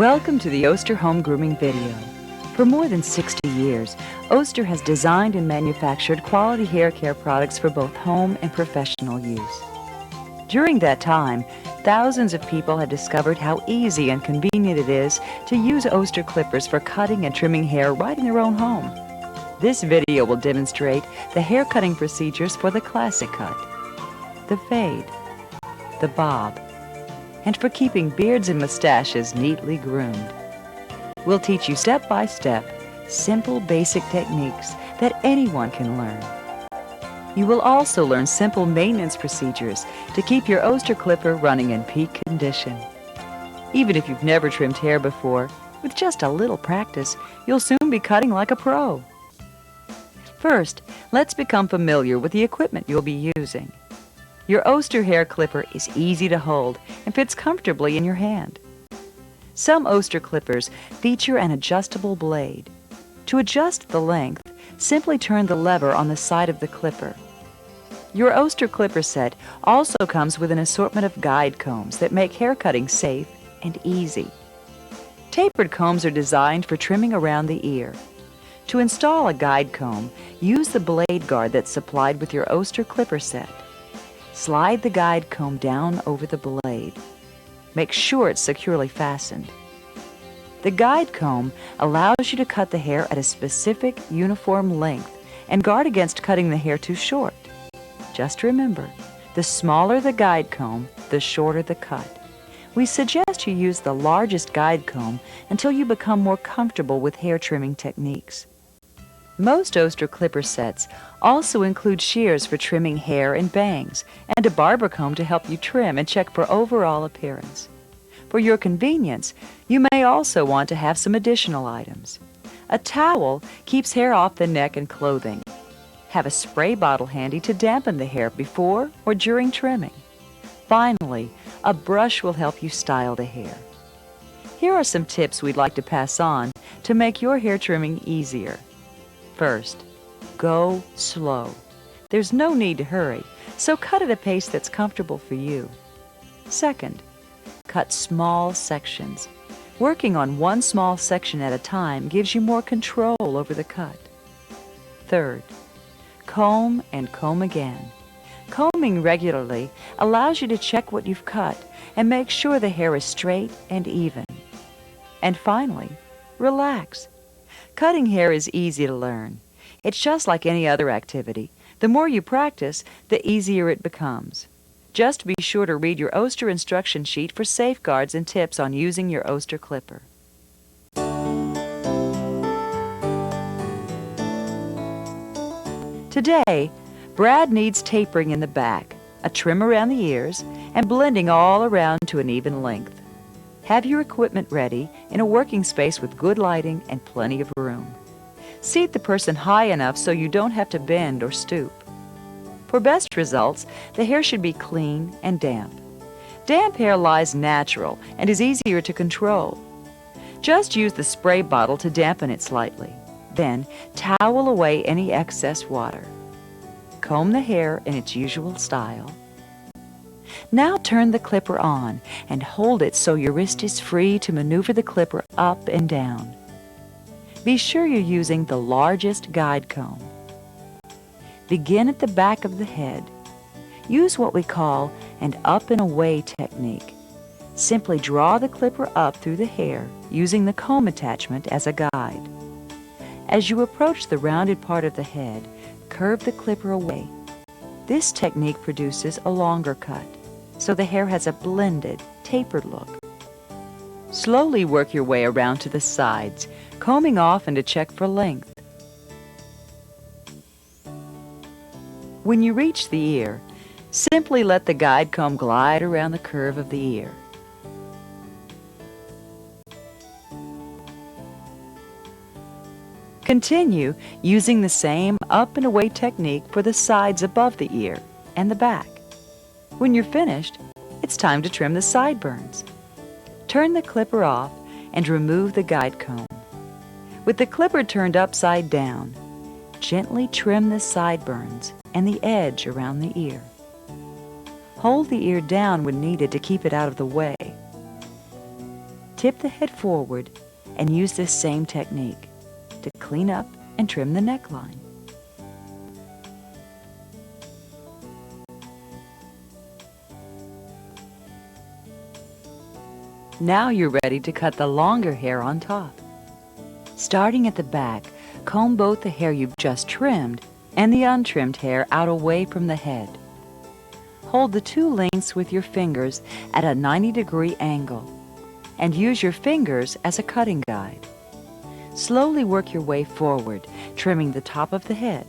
Welcome to the Oster Home Grooming video. For more than 60 years, Oster has designed and manufactured quality hair care products for both home and professional use. During that time, thousands of people have discovered how easy and convenient it is to use Oster clippers for cutting and trimming hair right in their own home. This video will demonstrate the hair cutting procedures for the classic cut, the fade, the bob, and for keeping beards and mustaches neatly groomed. We'll teach you step-by-step, simple basic techniques that anyone can learn. You will also learn simple maintenance procedures to keep your Oster clipper running in peak condition. Even if you've never trimmed hair before, with just a little practice, you'll soon be cutting like a pro. First, let's become familiar with the equipment you'll be using. Your Oster hair clipper is easy to hold and fits comfortably in your hand. Some Oster clippers feature an adjustable blade. To adjust the length, simply turn the lever on the side of the clipper. Your Oster clipper set also comes with an assortment of guide combs that make hair cutting safe and easy. Tapered combs are designed for trimming around the ear. To install a guide comb, use the blade guard that's supplied with your Oster clipper set. Slide the guide comb down over the blade. Make sure it's securely fastened. The guide comb allows you to cut the hair at a specific, uniform length and guard against cutting the hair too short. Just remember, the smaller the guide comb, the shorter the cut. We suggest you use the largest guide comb until you become more comfortable with hair trimming techniques. Most Oster clipper sets also include shears for trimming hair and bangs, and a barber comb to help you trim and check for overall appearance. For your convenience, you may also want to have some additional items. A towel keeps hair off the neck and clothing. Have a spray bottle handy to dampen the hair before or during trimming. Finally, a brush will help you style the hair. Here are some tips we'd like to pass on to make your hair trimming easier. First, go slow. There's no need to hurry, so cut at a pace that's comfortable for you. Second, cut small sections. Working on one small section at a time gives you more control over the cut. Third, comb and comb again. Combing regularly allows you to check what you've cut and make sure the hair is straight and even. And finally, relax. Cutting hair is easy to learn. It's just like any other activity. The more you practice, the easier it becomes. Just be sure to read your Oster instruction sheet for safeguards and tips on using your Oster clipper. Today, Brad needs tapering in the back, a trim around the ears, and blending all around to an even length. Have your equipment ready in a working space with good lighting and plenty of room. Seat the person high enough so you don't have to bend or stoop. For best results, the hair should be clean and damp. Damp hair lies natural and is easier to control. Just use the spray bottle to dampen it slightly. Then, towel away any excess water. Comb the hair in its usual style. Now turn the clipper on and hold it so your wrist is free to maneuver the clipper up and down. Be sure you're using the largest guide comb. Begin at the back of the head. Use what we call an up and away technique. Simply draw the clipper up through the hair using the comb attachment as a guide. As you approach the rounded part of the head, curve the clipper away. This technique produces a longer cut, so the hair has a blended, tapered look. Slowly work your way around to the sides, combing often to check for length. When you reach the ear, simply let the guide comb glide around the curve of the ear. Continue using the same up and away technique for the sides above the ear and the back. When you're finished, it's time to trim the sideburns. Turn the clipper off and remove the guide comb. With the clipper turned upside down, gently trim the sideburns and the edge around the ear. Hold the ear down when needed to keep it out of the way. Tip the head forward and use this same technique to clean up and trim the neckline. Now you're ready to cut the longer hair on top. Starting at the back, comb both the hair you've just trimmed and the untrimmed hair out away from the head. Hold the two lengths with your fingers at a 90-degree angle and use your fingers as a cutting guide. Slowly work your way forward, trimming the top of the head.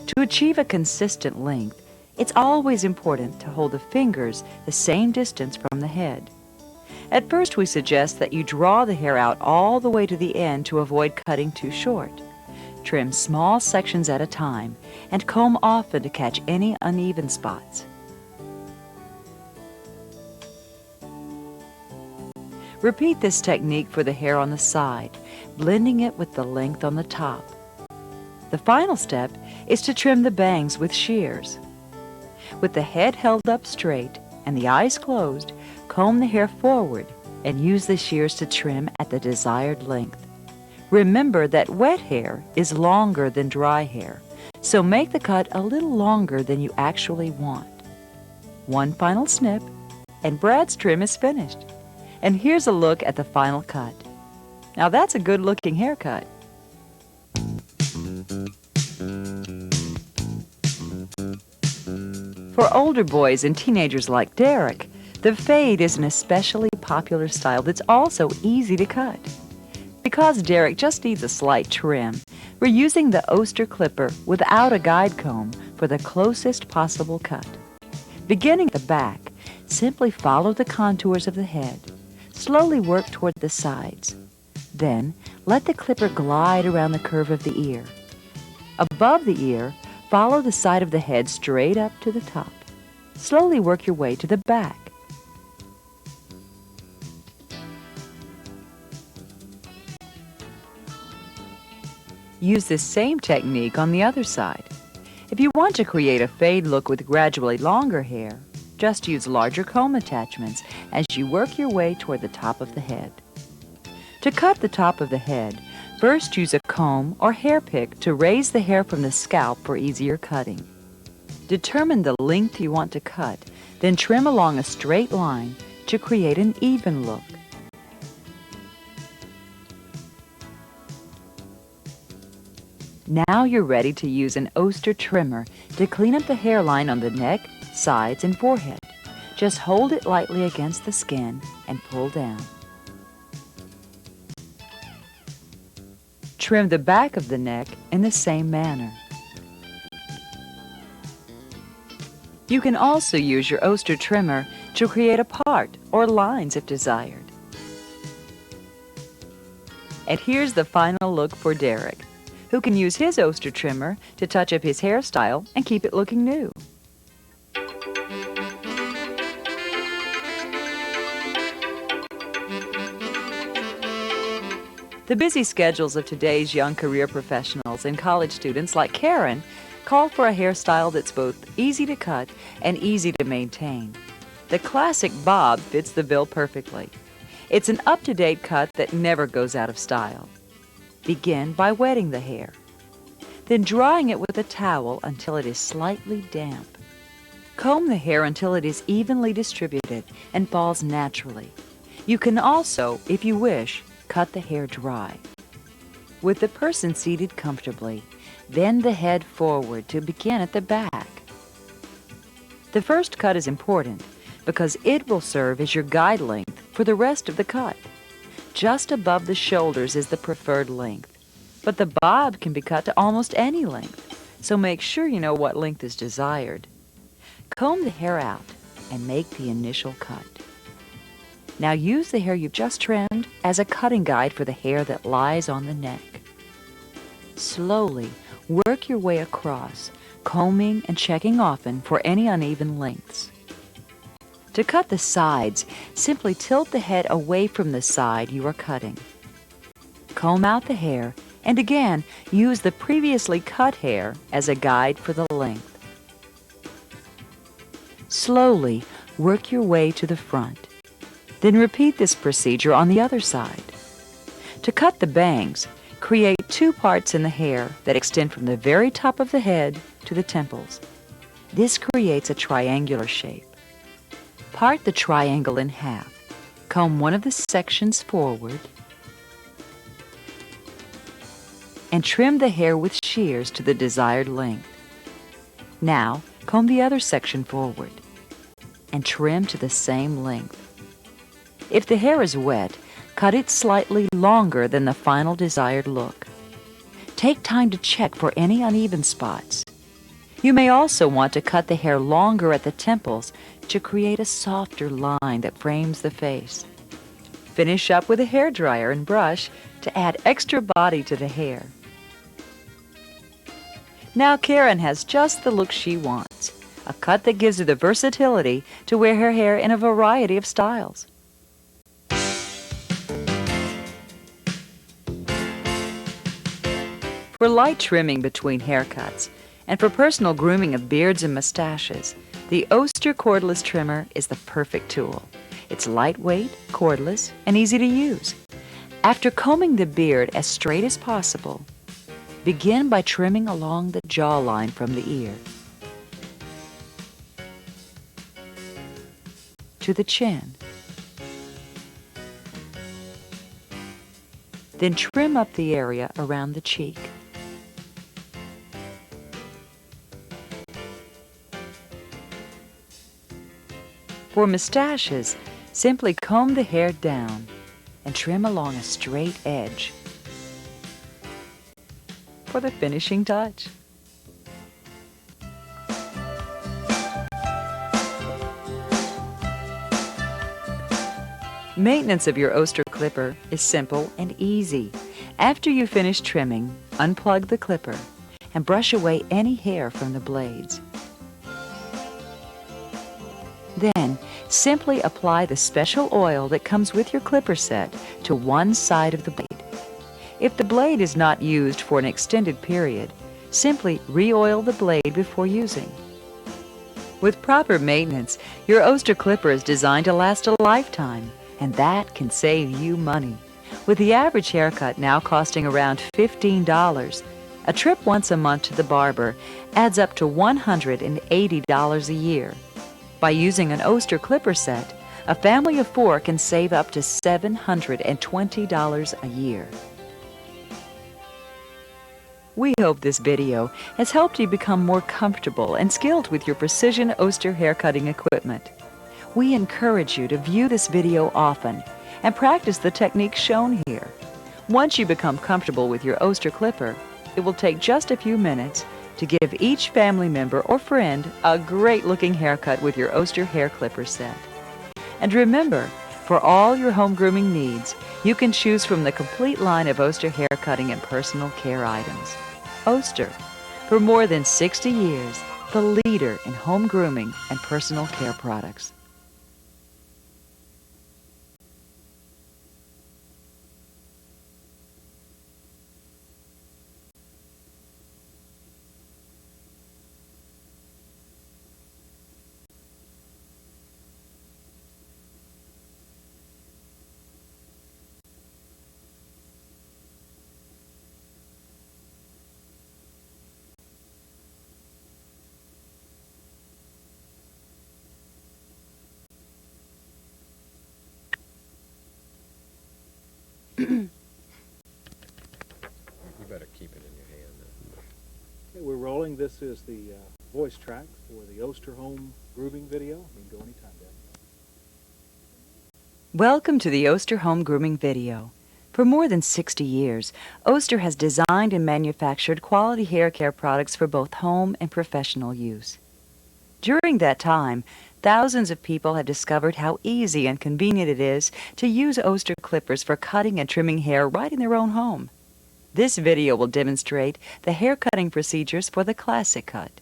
To achieve a consistent length, it's always important to hold the fingers the same distance from the head. At first, we suggest that you draw the hair out all the way to the end to avoid cutting too short. Trim small sections at a time and comb often to catch any uneven spots. Repeat this technique for the hair on the side, blending it with the length on the top. The final step is to trim the bangs with shears. With the head held up straight and the eyes closed, comb the hair forward and use the shears to trim at the desired length. Remember that wet hair is longer than dry hair, so make the cut a little longer than you actually want. One final snip, and Brad's trim is finished. And here's a look at the final cut. Now that's a good-looking haircut. For older boys and teenagers like Derek, the fade is an especially popular style that's also easy to cut. Because Derek just needs a slight trim, we're using the Oster clipper without a guide comb for the closest possible cut. Beginning at the back, simply follow the contours of the head. Slowly work toward the sides. Then, let the clipper glide around the curve of the ear. Above the ear, follow the side of the head straight up to the top. Slowly work your way to the back. Use this same technique on the other side. If you want to create a fade look with gradually longer hair, just use larger comb attachments as you work your way toward the top of the head. To cut the top of the head, first use a comb or hair pick to raise the hair from the scalp for easier cutting. Determine the length you want to cut, then trim along a straight line to create an even look. Now you're ready to use an Oster trimmer to clean up the hairline on the neck, sides, and forehead. Just hold it lightly against the skin and pull down. Trim the back of the neck in the same manner. You can also use your Oster trimmer to create a part or lines if desired. And here's the final look for Derek, who can use his Oster trimmer to touch up his hairstyle and keep it looking new. The busy schedules of today's young career professionals and college students like Karen call for a hairstyle that's both easy to cut and easy to maintain. The classic bob fits the bill perfectly. It's an up-to-date cut that never goes out of style. Begin by wetting the hair, then drying it with a towel until it is slightly damp. Comb the hair until it is evenly distributed and falls naturally. You can also, if you wish, cut the hair dry. With the person seated comfortably, bend the head forward to begin at the back. The first cut is important because it will serve as your guide length for the rest of the cut. Just above the shoulders is the preferred length, but the bob can be cut to almost any length, so make sure you know what length is desired. Comb the hair out and make the initial cut. Now use the hair you've just trimmed as a cutting guide for the hair that lies on the neck. Slowly work your way across, combing and checking often for any uneven lengths. To cut the sides, simply tilt the head away from the side you are cutting. Comb out the hair and again use the previously cut hair as a guide for the length. Slowly work your way to the front. Then repeat this procedure on the other side. To cut the bangs, create two parts in the hair that extend from the very top of the head to the temples. This creates a triangular shape. Part the triangle in half. Comb one of the sections forward and trim the hair with shears to the desired length. Now, comb the other section forward and trim to the same length. If the hair is wet, cut it slightly longer than the final desired look. Take time to check for any uneven spots. You may also want to cut the hair longer at the temples to create a softer line that frames the face. Finish up with a hairdryer and brush to add extra body to the hair. Now Karen has just the look she wants, a cut that gives her the versatility to wear her hair in a variety of styles. For light trimming between haircuts and for personal grooming of beards and mustaches, the Oster cordless trimmer is the perfect tool. It's lightweight, cordless, and easy to use. After combing the beard as straight as possible, begin by trimming along the jawline from the ear to the chin. Then trim up the area around the cheek. For mustaches, simply comb the hair down and trim along a straight edge for the finishing touch. Maintenance of your Oster clipper is simple and easy. After you finish trimming, unplug the clipper and brush away any hair from the blades. Then, simply apply the special oil that comes with your clipper set to one side of the blade. If the blade is not used for an extended period, simply re-oil the blade before using. With proper maintenance, your Oster clipper is designed to last a lifetime, and that can save you money. With the average haircut now costing around $15, a trip once a month to the barber adds up to $180 a year. By using an Oster clipper set, a family of 4 can save up to $720 a year. We hope this video has helped you become more comfortable and skilled with your precision Oster haircutting equipment. We encourage you to view this video often and practice the techniques shown here. Once you become comfortable with your Oster clipper, it will take just a few minutes to give each family member or friend a great-looking haircut with your Oster hair clipper set. And remember, for all your home grooming needs, you can choose from the complete line of Oster hair cutting and personal care items. Oster, for more than 60 years, the leader in home grooming and personal care products. You better keep it in your hand. Okay, we're rolling. This is the voice track for the Oster home grooming video. You can go anytime, Dad. Welcome to the Oster home grooming video. For more than 60 years, Oster has designed and manufactured quality hair care products for both home and professional use. During that time, thousands of people have discovered how easy and convenient it is to use Oster clippers for cutting and trimming hair right in their own home. This video will demonstrate the hair cutting procedures for the classic cut,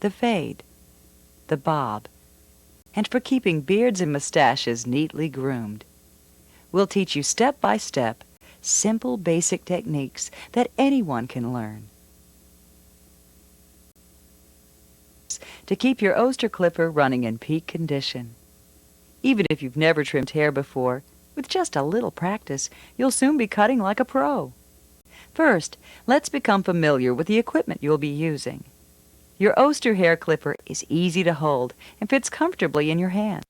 the fade, the bob, and for keeping beards and mustaches neatly groomed. We'll teach you step by step, simple basic techniques that anyone can learn to keep your Oster clipper running in peak condition. Even if you've never trimmed hair before, with just a little practice, you'll soon be cutting like a pro. First, let's become familiar with the equipment you'll be using. Your Oster hair clipper is easy to hold and fits comfortably in your hand.